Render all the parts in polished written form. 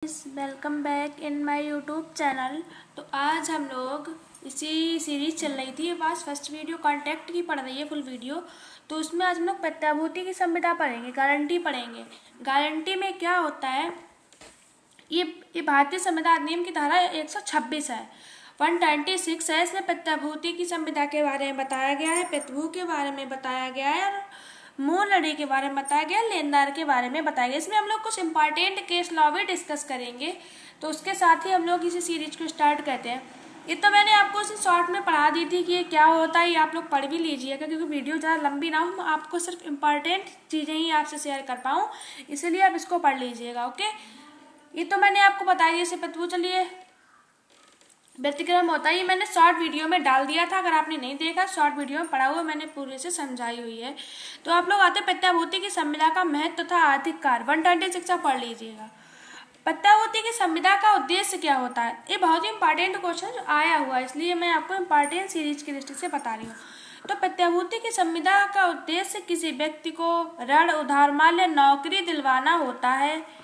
Guys, welcome back in my YouTube channel. तो आज हम लोग इसी सीरीज चल रही थी, बस फर्स्ट वीडियो कॉन्ट्रैक्ट की पढ़ रही है फुल वीडियो। तो उसमें आज हम लोग प्रत्याभूति की संविदा पढ़ेंगे, गारंटी पढ़ेंगे। गारंटी में क्या होता है, ये भारतीय संविदा अधिनियम की धारा 126 है, 126 है। इसमें प्रत्याभूति की संविदा के बारे में बताया गया है, प्रतिभू के बारे में बताया गया है, और मूल लड़ी के बारे में बताया गया, लेनदार के बारे में बताया गया। इसमें हम लोग कुछ इंपॉर्टेंट केस लॉ भी डिस्कस करेंगे। तो उसके साथ ही हम लोग इसी सीरीज को स्टार्ट करते हैं। ये तो मैंने आपको इसे शॉर्ट में पढ़ा दी थी कि ये क्या होता है, ये आप लोग पढ़ भी लीजिएगा, क्योंकि वीडियो ज़्यादा लंबी ना हो, आपको सिर्फ इम्पॉर्टेंट चीज़ें ही आपसे शेयर कर पाऊँ, इसलिए आप इसको पढ़ लीजिएगा। ओके, ये तो मैंने आपको बताया जैसे प्रतिभू। चलिए, व्यतिक्रम होता है, ये मैंने शॉर्ट वीडियो में डाल दिया था, अगर आपने नहीं देखा शॉर्ट वीडियो में पढ़ा हुआ मैंने पूरे से समझाई हुई है। तो आप लोग आते प्रत्याभूति की संविदा का महत्व तथा आर्थिक कार्य 126 पढ़ लीजिएगा। प्रत्याभूति की संविदा का उद्देश्य क्या होता है, ये बहुत ही इंपॉर्टेंट क्वेश्चन जो आया हुआ है, इसलिए मैं आपको इंपॉर्टेंट सीरीज की दृष्टि से बता रही हूँ। तो प्रत्याभूति की संविदा का उद्देश्य किसी व्यक्ति को ऋण, उधार माल या नौकरी दिलवाना होता है।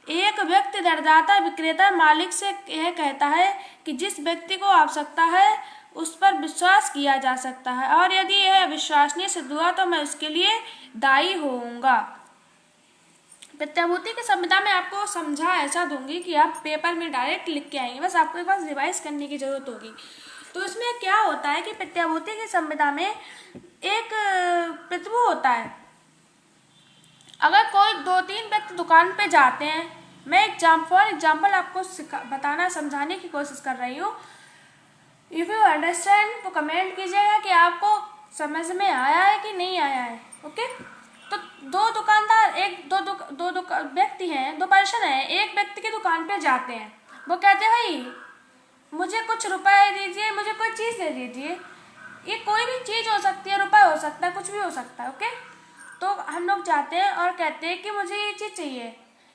एक व्यक्ति ऋणदाता विक्रेता मालिक से यह कहता है कि जिस व्यक्ति को आवश्यकता है उस पर विश्वास किया जा सकता है, और यदि यह विश्वसनीय सिद्ध हुआ तो मैं उसके लिए दायी होऊंगा। प्रत्याभूति की संविदा में आपको समझा ऐसा दूंगी कि आप पेपर में डायरेक्ट लिख के आएंगे, बस आपको एक बार रिवाइज करने की जरूरत होगी। तो इसमें क्या होता है कि प्रत्याभूति की संविदा में एक प्रतिभू होता है। अगर कोई 2-3 व्यक्ति दुकान पे जाते हैं, मैं फॉर एग्जाम्पल आपको बताना समझाने की कोशिश कर रही हूँ। इफ यू अंडरस्टैंड तो कमेंट कीजिएगा कि आपको समझ में आया है कि नहीं आया है। ओके, तो दो दुकानदार दो व्यक्ति हैं, 2 पर्सन हैं। एक व्यक्ति की दुकान पे जाते हैं, वो कहते हैं भाई मुझे कुछ रुपए दीजिए, मुझे कोई चीज़ दे दीजिए। ये कोई भी चीज़ हो सकती है, रुपए हो सकता है, कुछ भी हो सकता है। ओके, तो हम लोग जाते हैं और कहते हैं कि मुझे ये चीज़ चाहिए,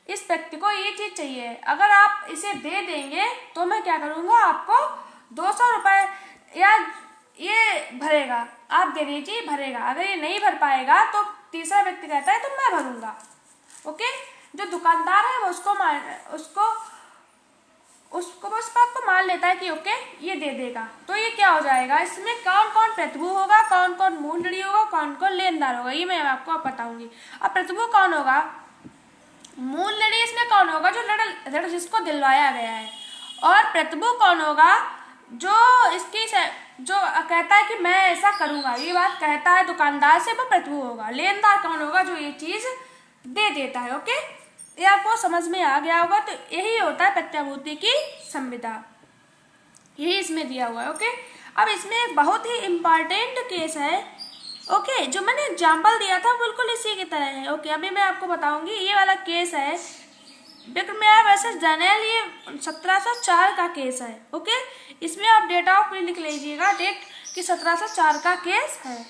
इस व्यक्ति को ये चीज़ चाहिए, अगर आप इसे दे देंगे तो मैं क्या करूँगा, आपको 200 रुपये या ये भरेगा, आप दे दीजिए भरेगा। अगर ये नहीं भर पाएगा तो तीसरा व्यक्ति कहता है तो मैं भरूंगा। ओके, जो दुकानदार है वो उसको उस बात को मान लेता है कि ओके ये दे देगा। तो ये क्या हो जाएगा, इसमें कौन कौन प्रतिभू होगा, कौन कौन मूल लड़ी होगा, कौन कौन लेनदार होगा, ये मैं आपको बताऊंगी। अब प्रतिभू कौन होगा, मूल लड़ी इसमें कौन होगा, जो ऋण जिसको दिलवाया गया है। और प्रतिभू कौन होगा, जो कहता है कि मैं ऐसा करूंगा, ये बात कहता है दुकानदार से, वो प्रतिभू होगा। लेनदार कौन होगा, जो ये चीज दे देता है। ओके, ये आपको समझ में आ गया होगा। तो यही होता है प्रत्याभूति की संविदा, यही इसमें दिया हुआ है। ओके, अब इसमें एक बहुत ही इम्पॉर्टेंट केस है। ओके, जो मैंने एग्जाम्पल दिया था बिल्कुल इसी की तरह है। ओके, अभी मैं आपको बताऊंगी। ये वाला केस है विक्रमयार वर्सेस डैनियल, ये 1704 का केस है। ओके, इसमें आप डेट ऑफ लिख लीजिएगा, डेट कि 1704 का केस है।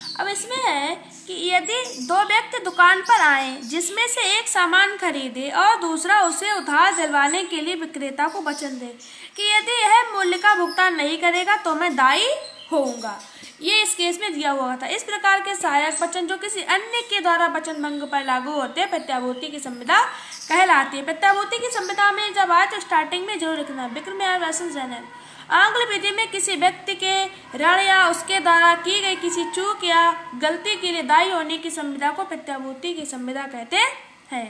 अब इसमें है कि यदि 2 व्यक्ति दुकान पर आए जिसमें से एक सामान खरीदे और दूसरा उसे उधार दिलवाने के लिए विक्रेता को वचन दे कि यदि यह मूल्य का भुगतान नहीं करेगा तो मैं दायी होऊंगा, ये इस केस में दिया हुआ था। इस प्रकार के सहायक वचन जो किसी अन्य के द्वारा वचन भंग पर लागू होते हैं प्रत्याभूति की संविदा कहलाती है। प्रत्याभूति की संविदा में जब आए तो स्टार्टिंग में जरूर लिखना विक्रमयार वर्सेस डैनियल। आंग्ल विधि में किसी व्यक्ति के ऋण या उसके द्वारा की गई किसी चूक या गलती के लिए दायी होने की संविदा को प्रत्याभूति की संविदा कहते हैं।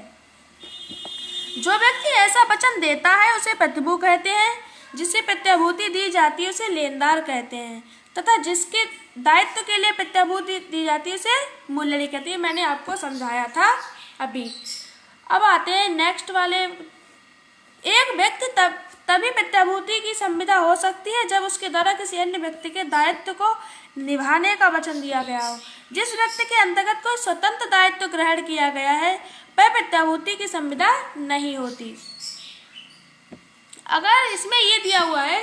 जो व्यक्ति ऐसा वचन देता है उसे प्रतिभू कहते हैं, जिसे प्रत्याभूति दी जाती है उसे लेनदार कहते हैं, तथा जिसके दायित्व के लिए प्रत्याभूति दी जाती है उसे मूल लड़ी कहती है। मैंने आपको समझाया था अभी। अब आते हैं नेक्स्ट वाले। एक व्यक्ति तभी प्रत्याभूति की संविदा हो सकती है जब उसके द्वारा किसी अन्य व्यक्ति के दायित्व को निभाने का वचन दिया गया हो। जिस व्यक्ति के अंतर्गत कोई स्वतंत्र दायित्व ग्रहण किया गया है वह प्रत्याभूति की संविदा नहीं होती। अगर इसमें ये दिया हुआ है,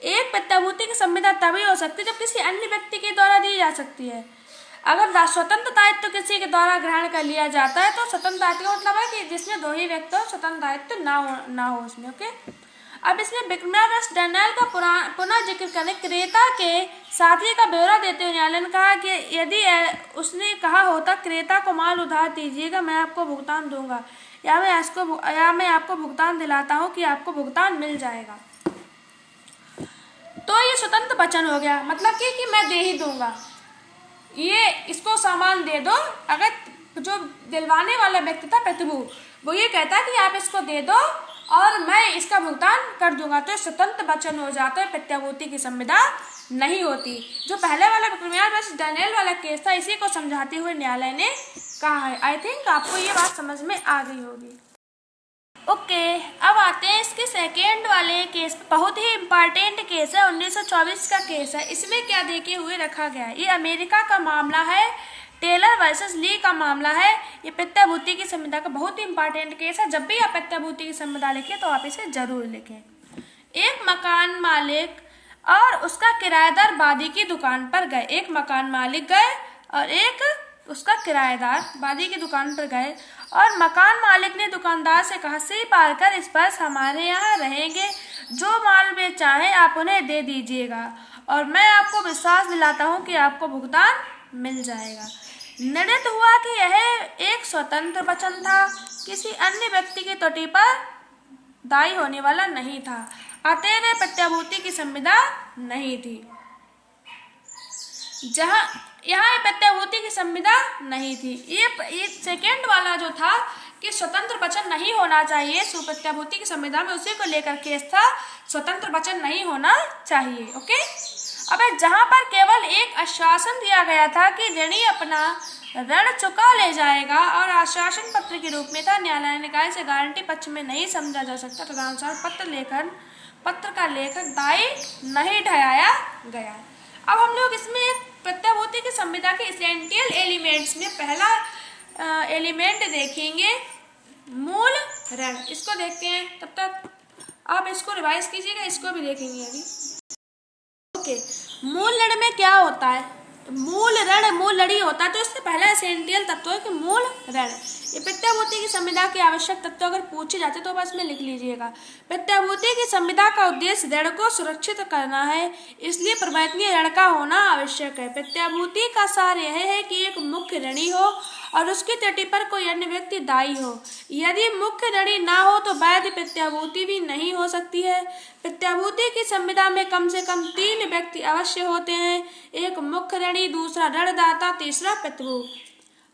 एक प्रत्याभूति की संविदा तभी हो सकती है जब किसी अन्य व्यक्ति के द्वारा दी जा सकती है। अगर स्वतंत्र दायित्व किसी के द्वारा ग्रहण कर लिया जाता है तो स्वतंत्र दायित्व का मतलब है कि जिसमें 2 ही व्यक्ति हो, स्वतंत्र दायित्व ना हो उसमें। ओके, अब इसमें विक्रमयार वर्सेस डैनियल का पुनः जिक्र करें। क्रेता के साथी का ब्यौरा देते हुए न्यायालय ने कहा कि यदि उसने कहा होता क्रेता को माल उधार दीजिएगा मैं आपको भुगतान दूंगा, या मैं आपको भुगतान दिलाता हूँ कि आपको भुगतान मिल जाएगा। तो ये स्वतंत्र वचन हो गया, मतलब कि मैं दे ही दूंगा, ये इसको सामान दे दो। अगर जो दिलवाने वाला व्यक्ति था प्रतिभू, वो ये कहता कि आप इसको दे दो और मैं इसका भुगतान कर दूंगा, तो स्वतंत्र वचन हो जाता है, प्रत्याभूति की संविदा नहीं होती। जो पहले वाला विक्रमयान वर्सेस डैनियल वाला केस था, इसी को समझाते हुए न्यायालय ने कहा है। आई थिंक आपको ये बात समझ में आ गई होगी। ओके, अब आते हैं इसके सेकेंड वाले केस पे। बहुत ही इम्पॉर्टेंट केस है, 1924 का केस है। इसमें क्या देखे हुए रखा गया है, ये अमेरिका का मामला है, टेलर वर्सेस ली का मामला है। ये प्रत्याभूति की संविदा का बहुत ही इम्पॉर्टेंट केस है। जब भी आप प्रत्याभूति की संविदा लिखें तो आप इसे जरूर लिखें। एक मकान मालिक और उसका किराएदार वादी की दुकान पर गए। एक मकान मालिक गए और एक उसका किराएदार वादी की दुकान पर गए, और मकान मालिक ने दुकानदार से कहा, सी पार कर इस वर्ष हमारे यहाँ रहेंगे, जो माल वे चाहें आप उन्हें दे दीजिएगा और मैं आपको विश्वास दिलाता हूँ कि आपको भुगतान मिल जाएगा। निर्णित हुआ कि यह एक स्वतंत्र वचन था, किसी अन्य व्यक्ति की त्रुटि पर दायी होने वाला नहीं था, अतएव प्रत्याभूति की संविदा नहीं थी। जहां यहाँ प्रत्याभूति की संविदा नहीं थी। ये सेकेंड वाला जो था कि स्वतंत्र वचन नहीं होना चाहिए प्रत्याभूति की संविदा में, उसी को लेकर केस था, स्वतंत्र वचन नहीं होना चाहिए। ओके, अब जहां पर केवल एक आश्वासन दिया गया था कि ऋणी अपना ऋण चुका ले जाएगा और आश्वासन पत्र के रूप में था, न्यायालय ने कहा इसे गारंटी पक्ष में नहीं समझा जा सकता, तदनुसार पत्र का लेखक दायी नहीं ठहराया गया। अब हम लोग इसमें प्रत्याभूति की संविदा के एसेंशियल एलिमेंट्स में पहला एलिमेंट देखेंगे, मूल ऋण। इसको देखते हैं, तब तक आप इसको रिवाइज कीजिएगा, इसको भी देखेंगे अभी। ओके, मूल ऋण में क्या होता है, मूल ऋण मूल ऋणी होता है, तो इससे पहला एसेंशियल तत्व है कि मूल ऋण। ये प्रत्याभूति की संविदा के आवश्यक तत्व अगर पूछे जाते तो बस में लिख लीजिएगा। प्रत्याभूति की संविदा का उद्देश्य ऋण को सुरक्षित करना है, इसलिए परिवर्तनीय ऋण का होना आवश्यक है। प्रत्याभूति का सार यह है कि एक मुख्य ऋणी हो और उसकी त्रुटि पर कोई अन्य व्यक्ति दायी हो। यदि मुख्य ऋणी ना हो तो वैध प्रत्याभूति भी नहीं हो सकती है। प्रत्याभूति की संविदा में कम से कम 3 व्यक्ति अवश्य होते हैं, एक मुख्य ऋणी, दूसरा ऋणदाता, तीसरा प्रतिभू।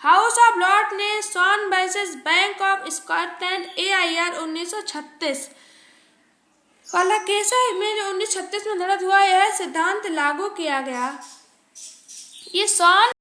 हाउस ऑफ लॉर्ड ने सॉन versus bank of Scotland AIR 1936 वाला केस है, में जो 1936 में लड़त हुआ, यह सिद्धांत लागू किया गया। ये सॉन